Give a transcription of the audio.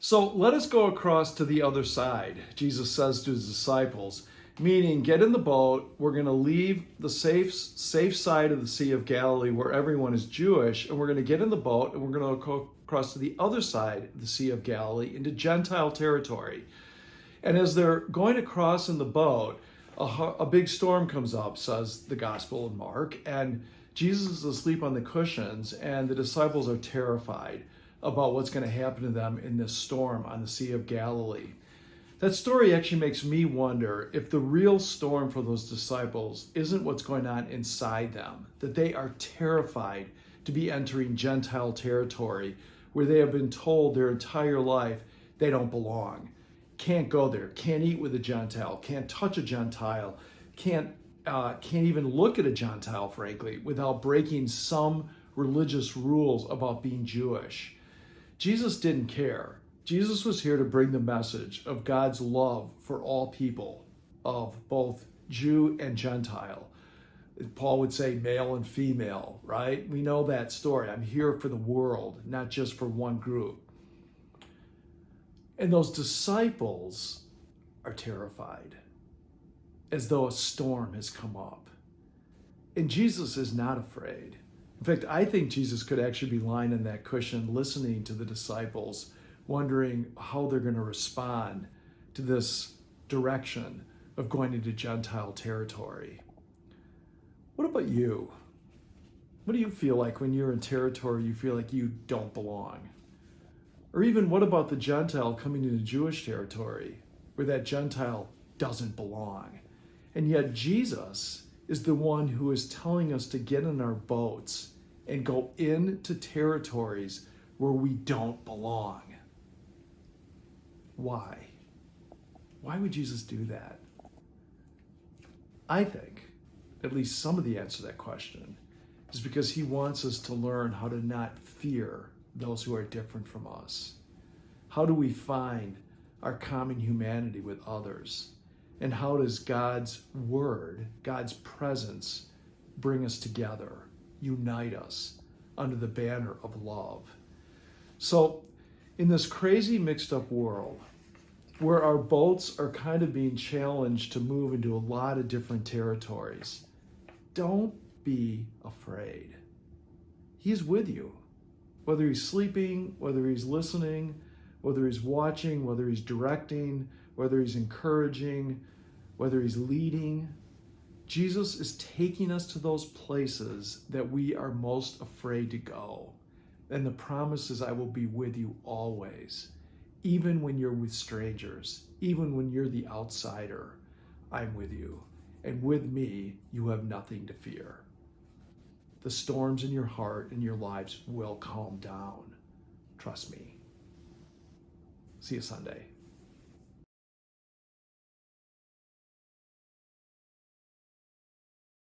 So let us go across to the other side, Jesus says to his disciples, meaning get in the boat. We're going to leave the safe side of the Sea of Galilee where everyone is Jewish, and we're going to get in the boat and we're going to go across to the other side of the Sea of Galilee into Gentile territory. And as they're going across in the boat, a big storm comes up, says the Gospel in Mark, and Jesus is asleep on the cushions, and the disciples are terrified about what's going to happen to them in this storm on the Sea of Galilee. That story actually makes me wonder if the real storm for those disciples isn't what's going on inside them, that they are terrified to be entering Gentile territory where they have been told their entire life they don't belong. Can't go there, can't eat with a Gentile, can't touch a Gentile, can't even look at a Gentile, frankly, without breaking some religious rules about being Jewish. Jesus didn't care. Jesus was here to bring the message of God's love for all people, of both Jew and Gentile. Paul would say male and female, right? We know that story. I'm here for the world, not just for one group. And those disciples are terrified, as though a storm has come up. And Jesus is not afraid. In fact, I think Jesus could actually be lying on that cushion listening to the disciples, wondering how they're going to respond to this direction of going into Gentile territory. What about you? What do you feel like when you're in territory you feel like you don't belong? Or even what about the Gentile coming into Jewish territory where that Gentile doesn't belong? And yet Jesus is the one who is telling us to get in our boats and go into territories where we don't belong. Why? Why would Jesus do that? I think at least some of the answer to that question is because he wants us to learn how to not fear those who are different from us. How do we find our common humanity with others? And how does God's word, God's presence, bring us together, unite us under the banner of love? So in this crazy mixed up world where our boats are kind of being challenged to move into a lot of different territories, don't be afraid. He's with you. Whether he's sleeping, whether he's listening, whether he's watching, whether he's directing, whether he's encouraging, whether he's leading, Jesus is taking us to those places that we are most afraid to go. And the promise is, I will be with you always, even when you're with strangers, even when you're the outsider, I'm with you. And with me, you have nothing to fear. The storms in your heart and your lives will calm down. Trust me. See you Sunday.